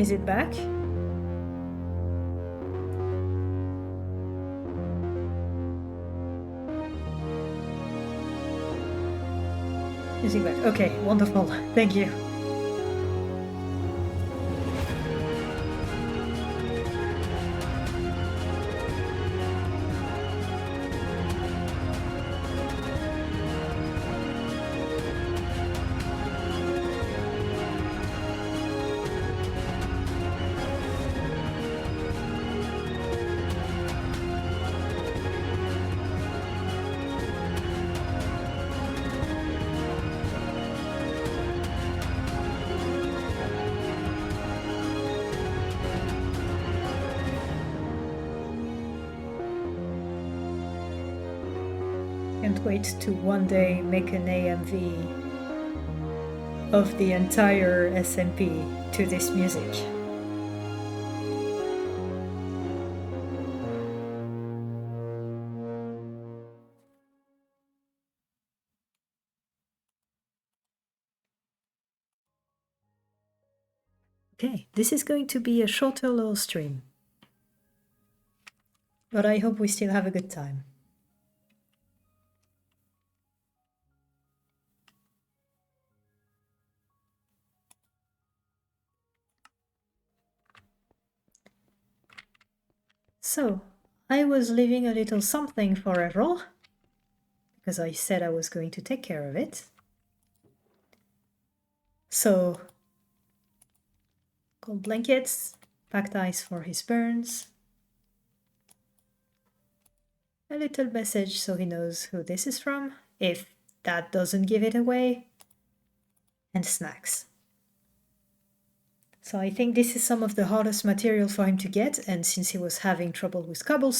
Is it back? Is it back? Okay, wonderful. Thank you. Can't wait to one day make an AMV of the entire SMP to this music. Okay, this is going to be a shorter little stream, but I hope we still have a good time. So, I was leaving a little something for Evryl, because I said I was going to take care of it. So, cold blankets, packed ice for his burns, a little message so he knows who this is from, if that doesn't give it away, and snacks. So I think this is some of the hardest material for him to get, and since he was having trouble with cobble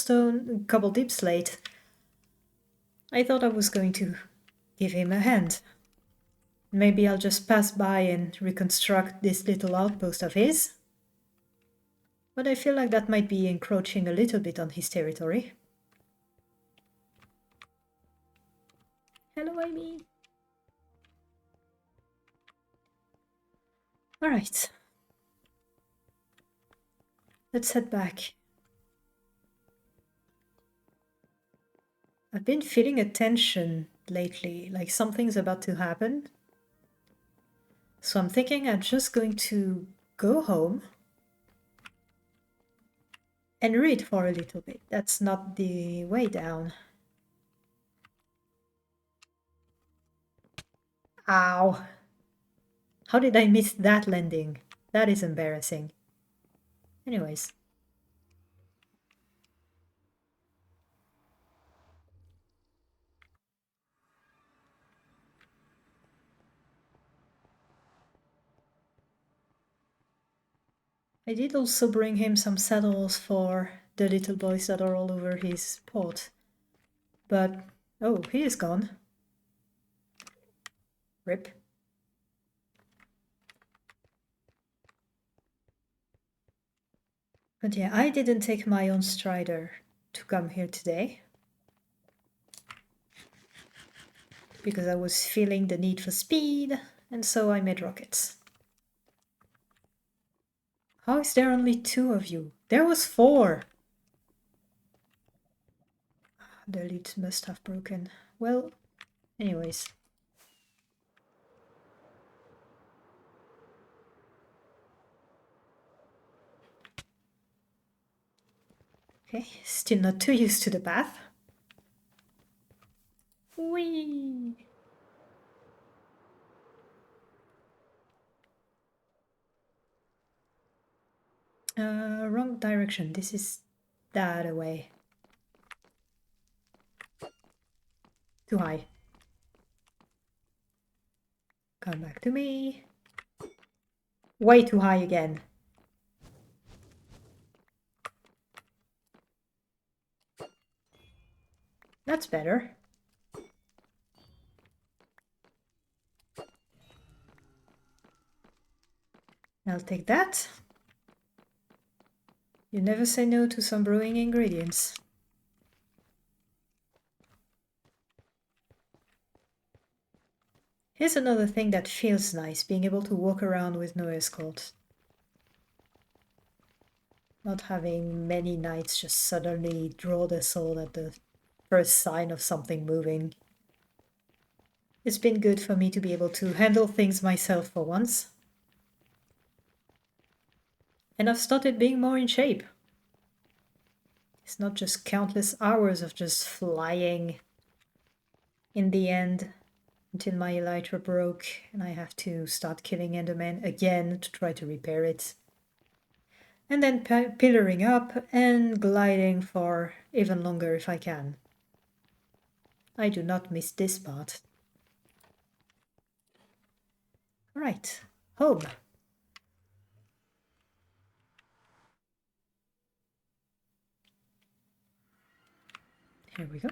deep slate, I thought I was going to give him a hand. Maybe I'll just pass by and reconstruct this little outpost of his. But I feel like that might be encroaching a little bit on his territory. Hello, Amy. All right. Let's head back. I've been feeling a tension lately, like something's about to happen. So I'm thinking I'm just going to go home and read for a little bit. That's not the way down. Ow! How did I miss that landing? That is embarrassing. Anyways. I did also bring him some saddles for the little boys that are all over his port. But, oh, he is gone. Rip. But yeah, I didn't take my own strider to come here today, because I was feeling the need for speed, and so I made rockets. How is there only 2 of you? There was 4! The lead must have broken. Well, anyways. Okay, still not too used to the path. Whee! Wrong direction. This is that away. Too high. Come back to me. Way too high again. That's better. I'll take that. You never say no to some brewing ingredients. Here's another thing that feels nice, being able to walk around with no escort. Not having many knights just suddenly draw their sword at the first sign of something moving. It's been good for me to be able to handle things myself for once. And I've started being more in shape. It's not just countless hours of just flying in the end until my elytra broke and I have to start killing Endermen again to try to repair it. And then pillaring up and gliding for even longer if I can. I do not miss this part. Right, home. Here we go.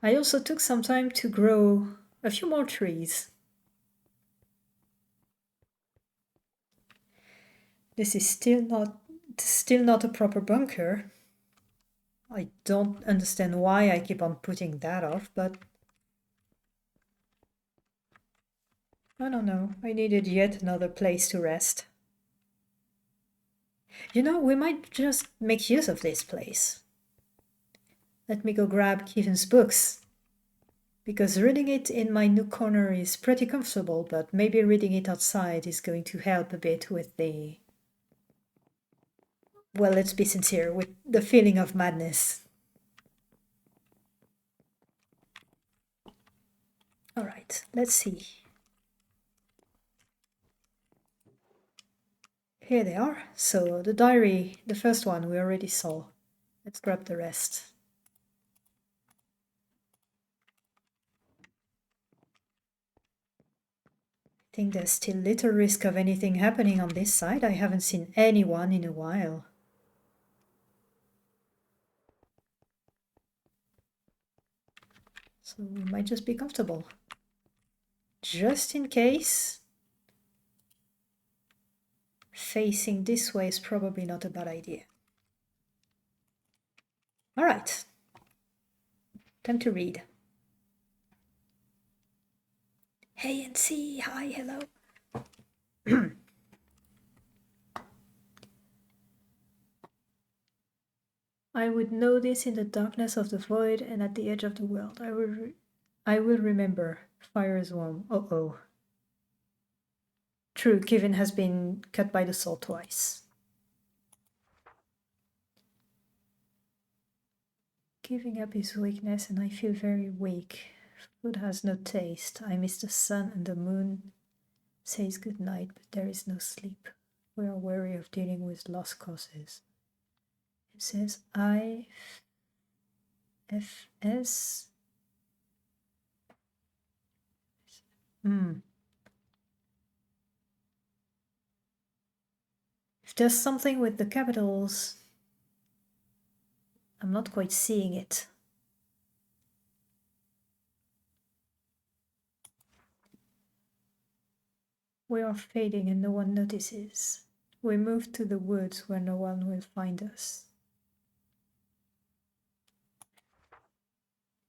I also took some time to grow a few more trees. This is still not a proper bunker. I don't understand why I keep on putting that off, but I don't know. I needed yet another place to rest. You know, we might just make use of this place. Let me go grab Caoimhinn's books. Because reading it in my nook corner is pretty comfortable, but maybe reading it outside is going to help a bit with the... Well, let's be sincere, with the feeling of madness. Alright, let's see. Here they are. So the diary, the first one we already saw. Let's grab the rest. I think there's still little risk of anything happening on this side. I haven't seen anyone in a while. So we might just be comfortable. Just in case, facing this way is probably not a bad idea. All right, time to read. Hey NC, hi, hello. I would know this in the darkness of the void and at the edge of the world. I will remember. Fire is warm. Oh. True, Caoimhinn has been cut by the sword twice. Giving up is weakness and I feel very weak. Food has no taste. I miss the sun and the moon says good night, but there is no sleep. We are weary of dealing with lost causes. It says IFS. If there's something with the capitals, I'm not quite seeing it. We are fading and no one notices. We move to the woods where no one will find us.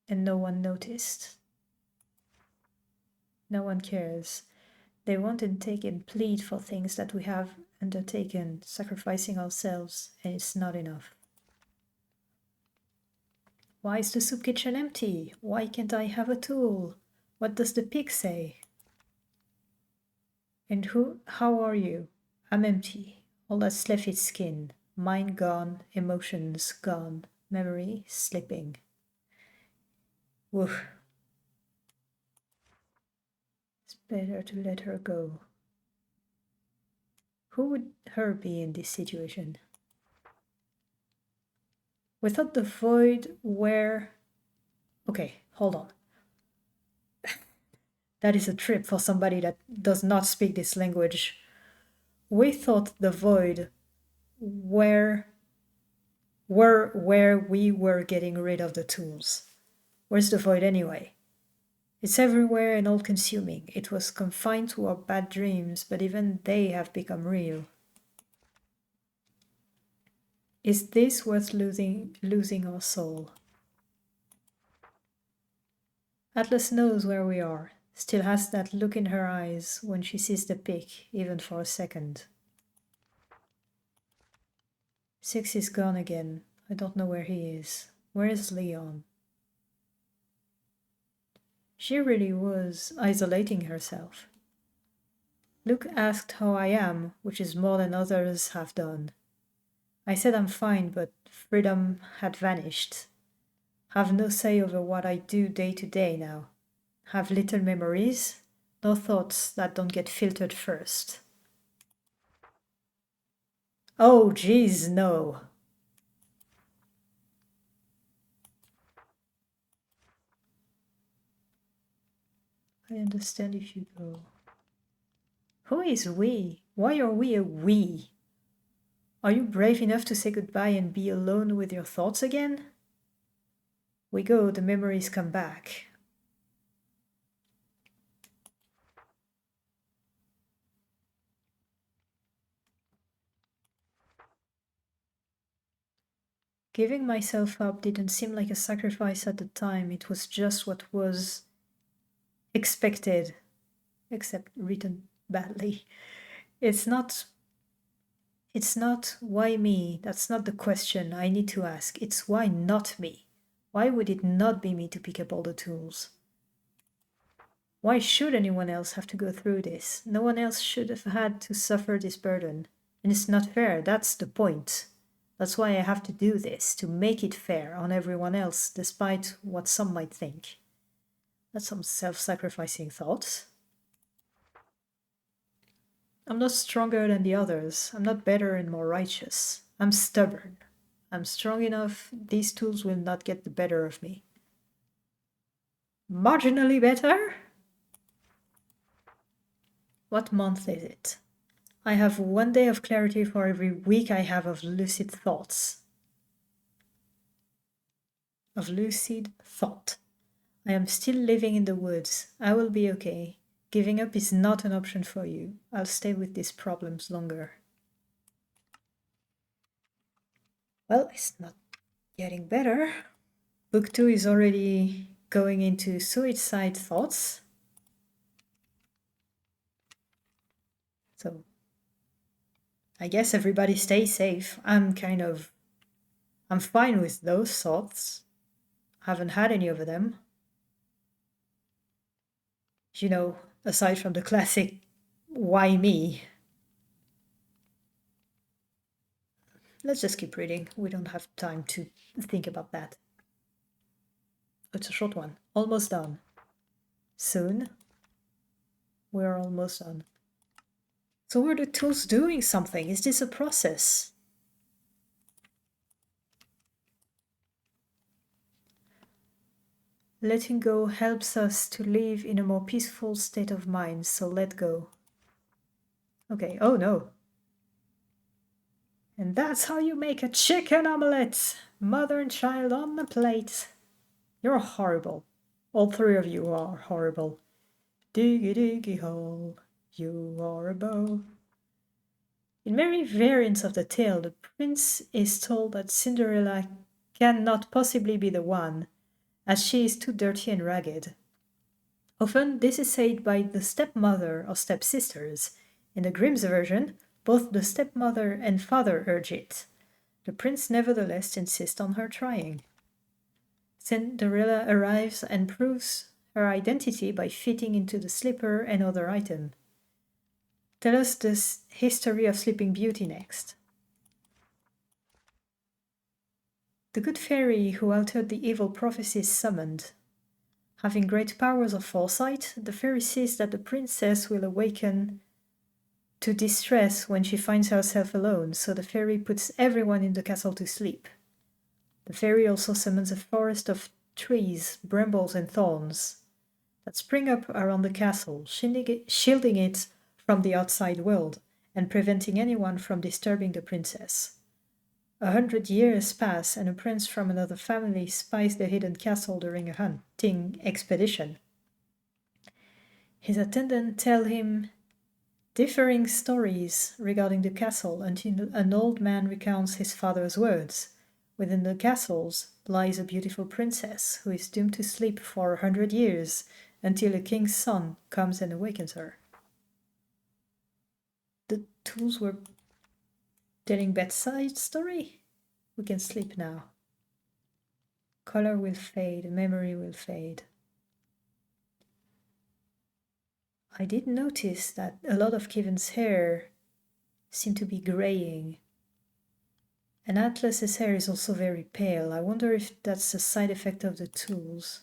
And no one noticed. No one cares. They won't take and plead for things that we have undertaken, sacrificing ourselves, and it's not enough. Why is the soup kitchen empty? Why can't I have a tool? What does the pig say? And how are you? I'm empty. All that's left is skin. Mind gone, emotions gone, memory slipping. Woof. It's better to let her go. Who would her be in this situation? Without the void where... Okay, hold on. That is a trip for somebody that does not speak this language. We thought the void where we were getting rid of the tools. Where's the void anyway? It's everywhere and all-consuming. It was confined to our bad dreams, but even they have become real. Is this worth losing our soul? Atlas knows where we are, still has that look in her eyes when she sees the pick, even for a second. 6 is gone again. I don't know where he is. Where is Leon? She really was isolating herself. Luke asked how I am, which is more than others have done. I said I'm fine, but freedom had vanished. Have no say over what I do day to day now. Have little memories, no thoughts that don't get filtered first. Oh, geez, no. I understand if you go. Who is we? Why are we a we? Are you brave enough to say goodbye and be alone with your thoughts again? We go, the memories come back. Giving myself up didn't seem like a sacrifice at the time, it was just what was expected, except written badly. It's not why me, that's not the question I need to ask. It's why not me? Why would it not be me to pick up all the tools? Why should anyone else have to go through this? No one else should have had to suffer this burden. And it's not fair, that's the point. That's why I have to do this, to make it fair on everyone else, despite what some might think. That's some self-sacrificing thoughts. I'm not stronger than the others. I'm not better and more righteous. I'm stubborn. I'm strong enough. These tools will not get the better of me. Marginally better? What month is it? I have 1 day of clarity for every week I have of lucid thoughts. Of lucid thought. I am still living in the woods. I will be okay. Giving up is not an option for you. I'll stay with these problems longer. Well, it's not getting better. Book 2 is already going into suicide thoughts. So I guess everybody stay safe. I'm fine with those thoughts. Haven't had any of them. You know, aside from the classic, why me? Let's just keep reading. We don't have time to think about that. It's a short one. Almost done. Soon. We're almost done. So were the tools doing something? Is this a process? Letting go helps us to live in a more peaceful state of mind, so let go. Okay, oh no. And that's how you make a chicken omelette! Mother and child on the plate. You're horrible. All three of you are horrible. Diggy diggy hole, you are a beau. In many variants of the tale, the prince is told that Cinderella cannot possibly be the one, as she is too dirty and ragged. Often this is said by the stepmother or stepsisters. In the Grimm's version, both the stepmother and father urge it. The prince nevertheless insists on her trying. Cinderella arrives and proves her identity by fitting into the slipper and other item. Tell us the history of Sleeping Beauty next. The good fairy who altered the evil prophecies summoned. Having great powers of foresight, the fairy sees that the princess will awaken to distress when she finds herself alone, so the fairy puts everyone in the castle to sleep. The fairy also summons a forest of trees, brambles, and thorns that spring up around the castle, shielding it from the outside world and preventing anyone from disturbing the princess. 100 years pass, and a prince from another family spies the hidden castle during a hunting expedition. His attendants tell him differing stories regarding the castle until an old man recounts his father's words. Within the castles lies a beautiful princess who is doomed to sleep for 100 years until a king's son comes and awakens her. The tools were Telling bedside story? We can sleep now. Color will fade, memory will fade. I did notice that a lot of Kevin's hair seemed to be graying. And Atlas's hair is also very pale. I wonder if that's a side effect of the tools.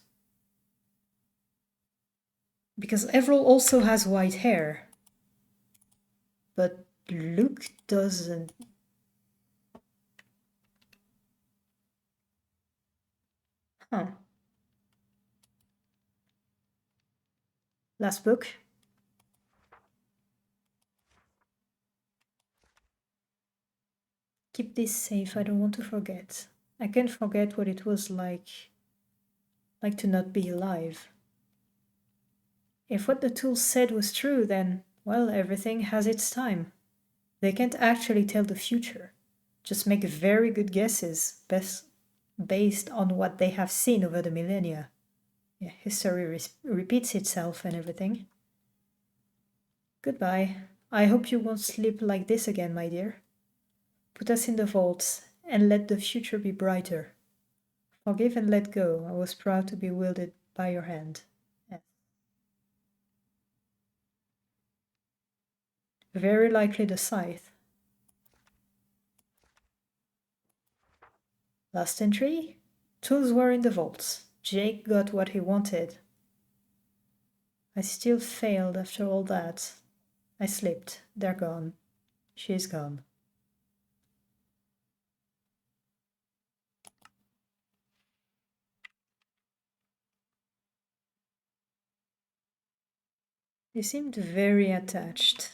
Because Evryl also has white hair. But Luke doesn't. Huh. Last book. Keep this safe, I don't want to forget. I can't forget what it was like to not be alive. If what the tools said was true, then, well, everything has its time. They can't actually tell the future, just make very good guesses based on what they have seen over the millennia. Yeah, history repeats itself and everything. Goodbye. I hope you won't sleep like this again, my dear. Put us in the vaults and let the future be brighter. Forgive and let go. I was proud to be wielded by your hand. Yes. Very likely the scythe. Last entry. Tools were in the vaults. Jake got what he wanted. I still failed after all that. I slipped. They're gone. She's gone. They seemed very attached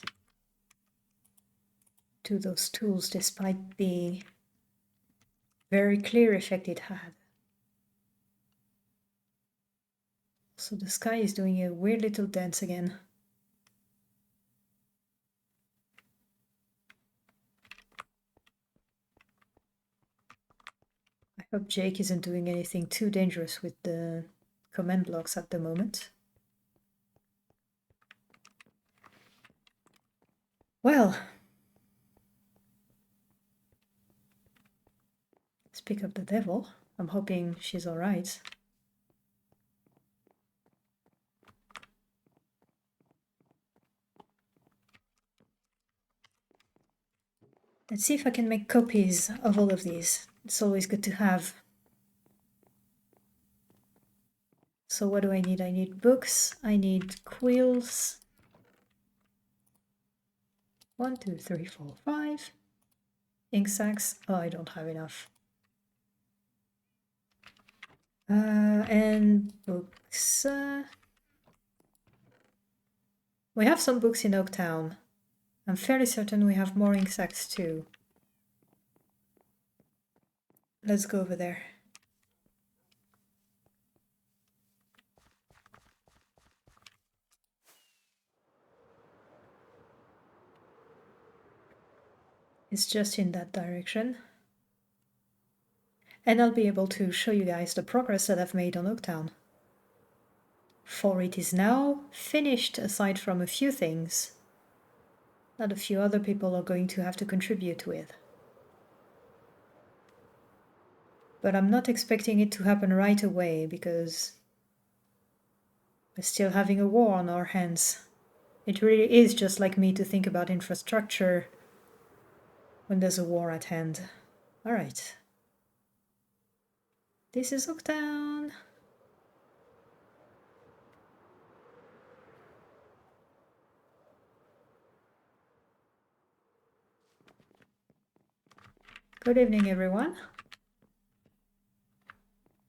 to those tools despite the very clear effect it had. So the sky is doing a weird little dance again. I hope Jake isn't doing anything too dangerous with the command blocks at the moment. Well, speak of the devil, I'm hoping she's alright. Let's see if I can make copies of all of these. It's always good to have. So what do I need? I need books, I need quills. 1, 2, 3, 4, 5. Ink sacks. Oh, I don't have enough. And books. We have some books in Oaktown. I'm fairly certain we have more ink sacks too. Let's go over there. It's just in that direction. And I'll be able to show you guys the progress that I've made on Oaktown. For it is now finished aside from a few things that a few other people are going to have to contribute with. But I'm not expecting it to happen right away because we're still having a war on our hands. It really is just like me to think about infrastructure when there's a war at hand. Alright. This is Oaktown. Good evening, everyone.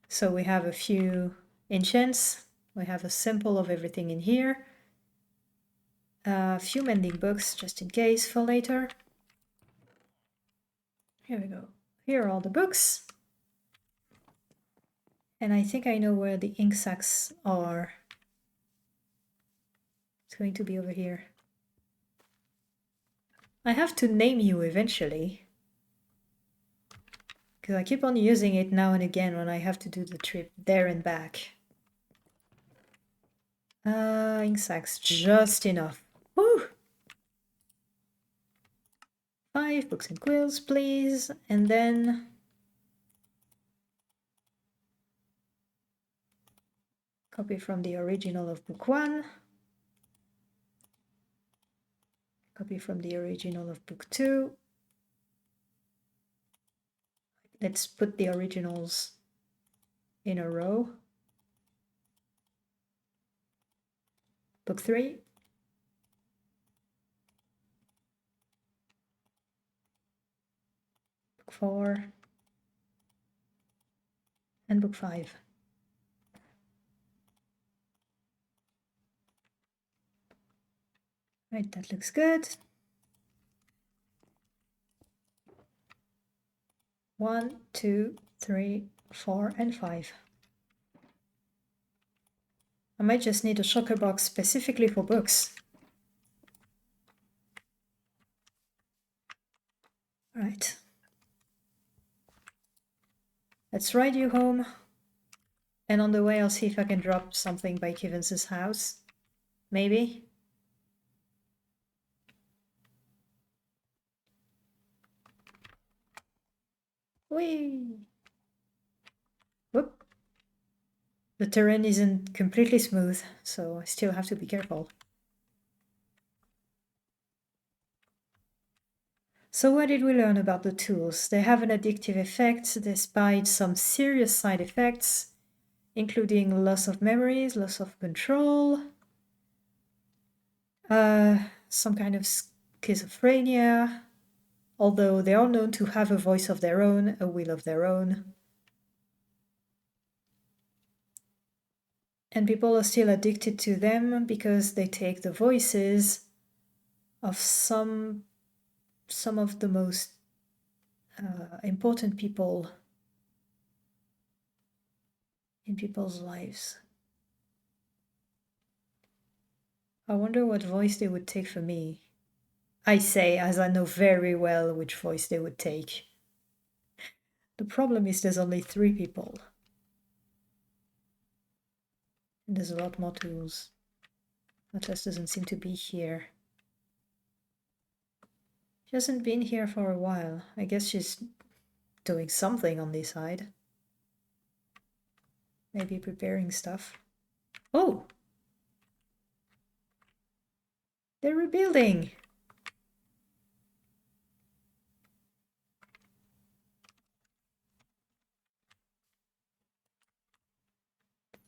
So we have a few enchants. We have a sample of everything in here. A few mending books just in case for later. Here we go. Here are all the books. And I think I know where the ink sacks are. It's going to be over here. I have to name you eventually, because I keep on using it now and again when I have to do the trip there and back. Ink sacks, just enough. Woo! 5 5, books and quills, please. And then copy from the original of book 1. Copy from the original of book 2. Let's put the originals in a row. Book 3. Book 4. And book 5. Right, that looks good. 1, 2, 3, 4, and 5. I might just need a shulker box specifically for books. Right. Let's ride you home. And on the way, I'll see if I can drop something by Kivans's house. Maybe. Whee! Whoop. The terrain isn't completely smooth, so I still have to be careful. So what did we learn about the tools? They have an addictive effect despite some serious side effects, including loss of memories, loss of control, some kind of schizophrenia, although they are known to have a voice of their own, a will of their own. And people are still addicted to them because they take the voices of some of the most important people in people's lives. I wonder what voice they would take for me. I say, as I know very well which voice they would take. The problem is there's only 3 people. And there's a lot more tools. Atlas doesn't seem to be here. She hasn't been here for a while. I guess she's doing something on this side. Maybe preparing stuff. Oh! They're rebuilding!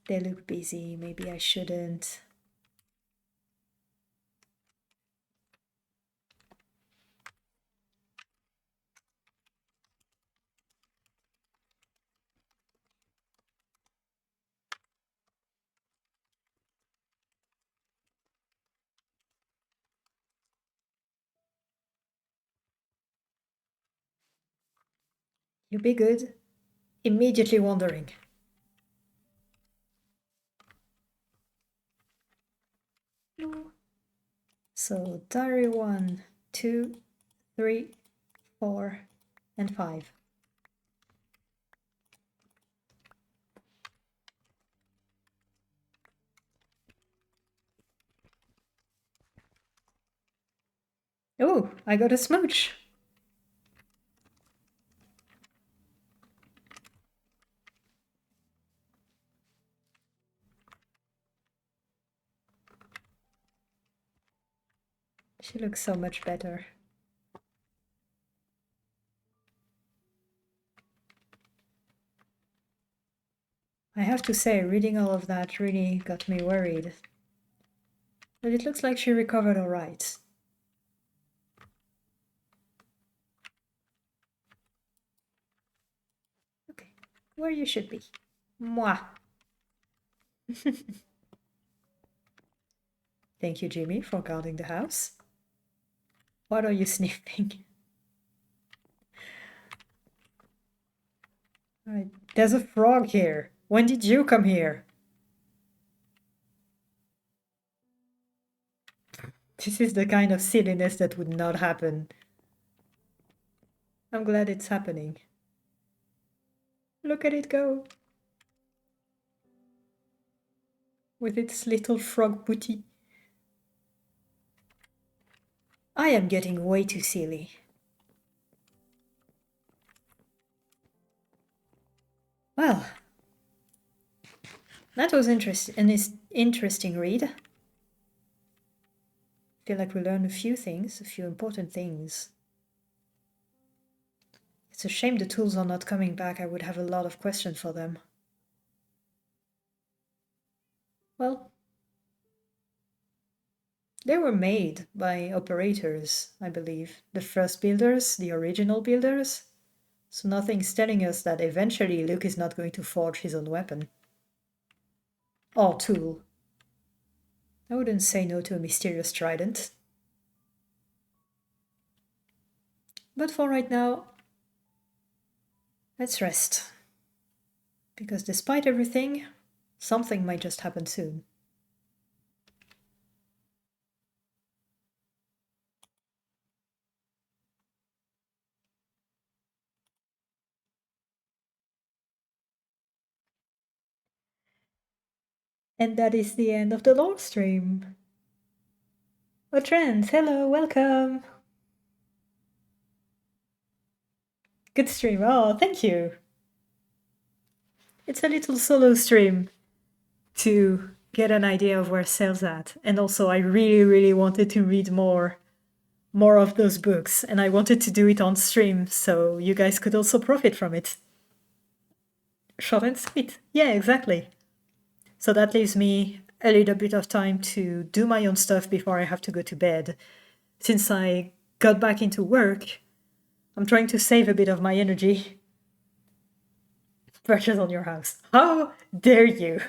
They look busy. Maybe I shouldn't. You be good. Immediately wandering. No. So diary 1, 2, 3, 4, and 5. Oh, I got a smooch. She looks so much better. I have to say, reading all of that really got me worried. But it looks like she recovered all right. Okay, where you should be. Mwah! Thank you, Jimmy, for guarding the house. What are you sniffing? There's a frog here. When did you come here? This is the kind of silliness that would not happen. I'm glad it's happening. Look at it go. With its little frog booty. I am getting way too silly. Well, that was an interesting read. I feel like we learned a few things, a few important things. It's a shame the tools are not coming back. I would have a lot of questions for them. Well, they were made by operators, I believe. The first builders, the original builders. So nothing's telling us that eventually Luke is not going to forge his own weapon. Or tool. I wouldn't say no to a mysterious trident. But for right now, let's rest. Because despite everything, something might just happen soon. And that is the end of the lore stream. Oh, Trent, hello, welcome. Good stream. Oh, thank you. It's a little solo stream to get an idea of where Cell's at. And also, I really, really wanted to read more of those books, and I wanted to do it on stream so you guys could also profit from it. Short and sweet. Yeah, exactly. So that leaves me a little bit of time to do my own stuff before I have to go to bed. Since I got back into work, I'm trying to save a bit of my energy. Pressures on your house. How dare you?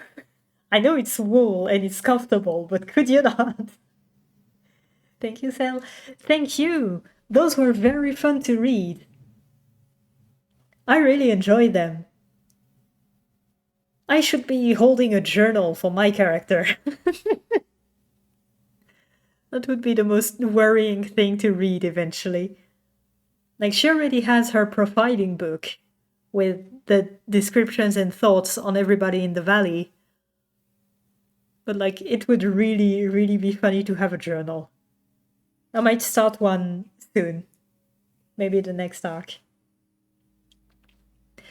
I know it's wool and it's comfortable, but could you not? Thank you, Sel. Thank you. Those were very fun to read. I really enjoyed them. I should be holding a journal for my character. That would be the most worrying thing to read eventually. Like, she already has her profiling book with the descriptions and thoughts on everybody in the valley. But, like, it would really, really be funny to have a journal. I might start one soon. Maybe the next arc.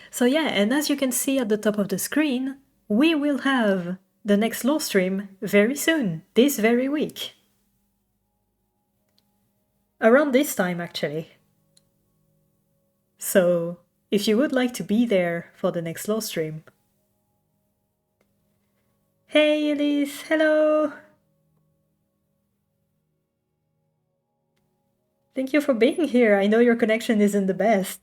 So yeah, and as you can see at the top of the screen, we will have the next lore stream very soon, this very week. Around this time, actually. So, if you would like to be there for the next lore stream. Hey Elise, hello! Thank you for being here. I know your connection isn't the best.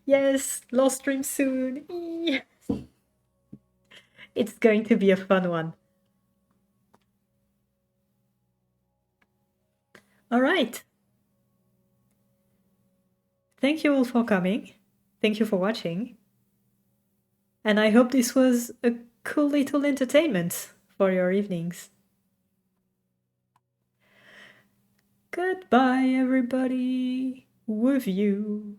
Yes, lore stream soon. It's going to be a fun one. All right. Thank you all for coming. Thank you for watching. And I hope this was a cool little entertainment for your evenings. Goodbye, everybody. With you.